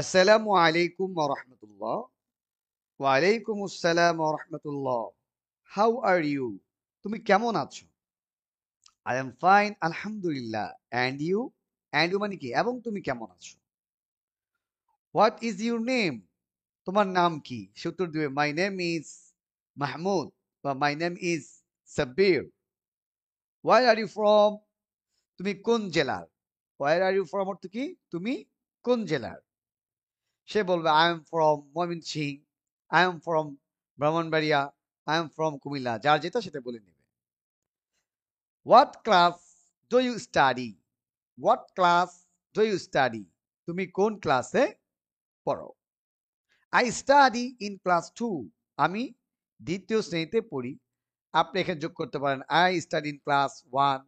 আসসালামু আলাইকুম ওয়া রাহমাতুল্লাহ। ওয়া আলাইকুম আসসালাম ওয়া রাহমাতুল্লাহ। How are you? তুমি কেমন আছো? আই এম ফাইন আলহামদুলিল্লাহ। And you? অ্যান্ড ইউ মানে কি? এবং তুমি কেমন আছো? What is your name? তোমার নাম কি? সে উত্তর দিবে মাই নেম ইজ মাহমুদ বা my name is Sabbir. Where are you from? তুমি কোন জেলার? হোয়ার আর ইউ ফ্রম অর্থ কি? তুমি কোন জেলার? সে বলবে I am from Mymensingh, I am from Brahmanbaria, I am from Comilla. যার যেটা সেটা বলে নেবে। What class do you study? What class do you study? তুমি কোন ক্লাসে পড়ো? I study in class 2। আমি দ্বিতীয় শ্রেণীতে পড়ি। আপনি এখানে যোগ করতে পারেন I study in class 1,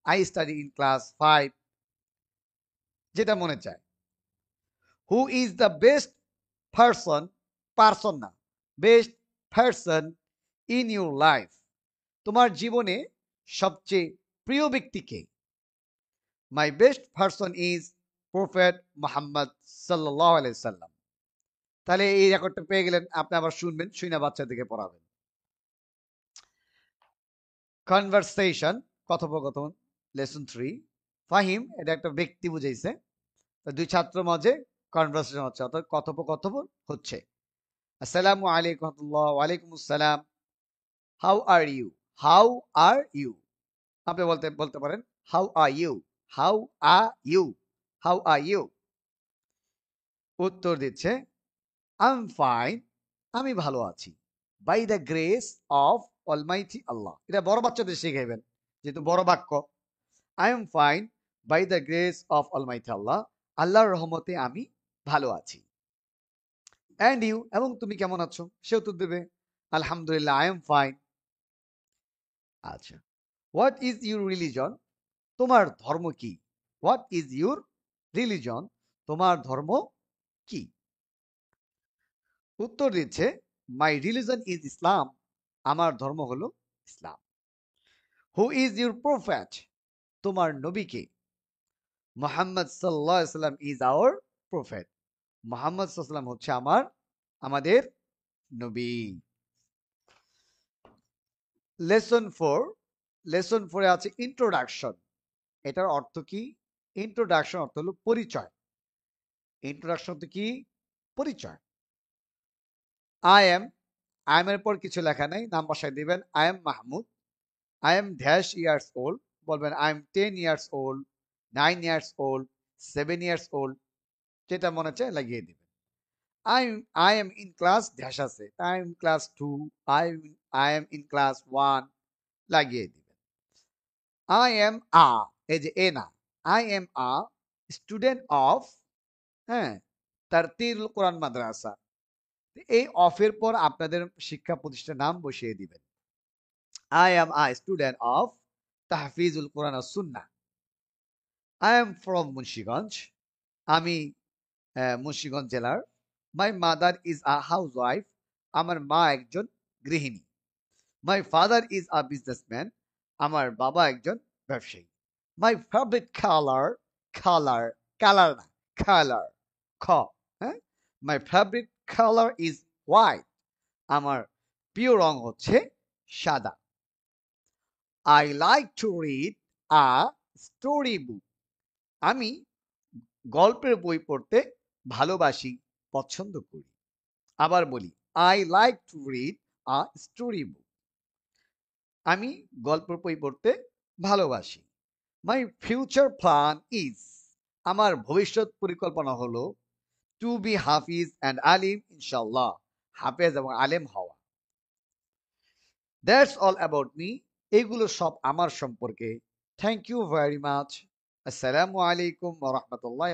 I study in class 5, যেটা মনে চায়। Who is the best person, person না, best person in your life? তোমার জীবনে সবচেয়ে প্রিয় ব্যক্তি কে? My best person is prophet Muhammad সাল্লাল্লাহু আলাইহি সাল্লাম। তাহলে এই রেকর্ডটা পেয়ে গেলেন, আপনি আবার শুনবেন, শুনে বাচ্চাদেরকে পড়াবেন। কনভারসেশন, কথোপকথন, লেসন 3। ফাহিম, এটা একটা ব্যক্তি বুঝাইছে। দুই ছাত্র মাঝে কনভারসেশন হচ্ছে, অর্থাৎ কথোপকথন হচ্ছে। আসসালামু আলাইকুম রাহমাতুল্লাহ। ওয়ালাইকুম আসসালাম। How are you? How are you? আপনি বলতে বলতে পারেন how are you? How are you? How are you? উত্তর দিচ্ছে আই এম ফাইন, আমি ভালো আছি। By the grace of almighty Allah. এটা বড় বাচ্চাদের শিখাইবেন, যেহেতু বড় বাক্য। I am fine by the grace of almighty Allah. আল্লাহর রহমতে আমি ভালো আছি। And you? এবং তুমি কেমন আছো? সে উত্তর দেবে আলহামদুলিল্লাহ, আই এম ফাইন। আচ্ছা, হোয়াট ইজ ইউর রিলিজন? তোমার ধর্ম কি? What is your religion? তোমার ধর্ম কি? উত্তর দিচ্ছে মাই রিলিজন ইজ ইসলাম। আমার ধর্ম হলো ইসলাম। Who is your prophet? তোমার নবী কে? মোহাম্মদ সাল্লাল্লাহু আলাইহি সাল্লাম ইজ আওয়ার প্রফেট। মোহাম্মদ সাল্লাল্লাহু আলাইহি সাল্লাম হচ্ছে আমাদের নবী। লেসন 4। লেসন 4 এ আছে ইন্ট্রোডাকশন। এটার অর্থ কি? ইন্ট্রোডাকশন অর্থ হলো পরিচয়। ইন্ট্রোডাকশন অর্থ কি? পরিচয়। আই এম, আই এম এর পর কিছু লেখা নাই, নাম বসাই দিবেন। I am Mahmud, I am dash years old. বলবেন I am 10 years old, 9 years old, 7 years old, যেটা মনে চায় লাগিয়ে দিবেন। I I am in class dash আছে, I am class 2, I I am in class 1 লাগিয়ে দিবেন। আই এম আ, এই যে এ না, I am a student of, হ্যাঁ, তারতিল কোরআন মাদ্রাসা। এই অফের পর আপনাদের শিক্ষা প্রতিষ্ঠানের নাম বসিয়ে দিবেন। I am a student of তাহফিজুল Quran O Sunnah. I am from Munshiganj. আমি মুন্সিগঞ্জ জেলার। My mother is a housewife. আমার মা একজন গৃহিণী। My father is a businessman. আমার বাবা একজন ব্যবসায়ী। My favorite color, color, color না, color, খ, হ্যাঁ? My favorite color is white. আমার প্রিয় রং হচ্ছে সাদা। I like to read a story book. আমি গল্পের বই পড়তে ভালোবাসি, পছন্দ করি। আবার বলি, I like to read a story book. আমি গল্পের বই পড়তে ভালোবাসি। My future plan is, আমার ভবিষ্যৎ পরিকল্পনা হলো to be হাফিজ and আলিম ইনশাআল্লাহ, হাফেজ এবং আলেম হওয়া। That's all about me. এগুলো সব আমার সম্পর্কে। Thank you very much. আসসালামু আলাইকুম ওয়া রাহমাতুল্লাহি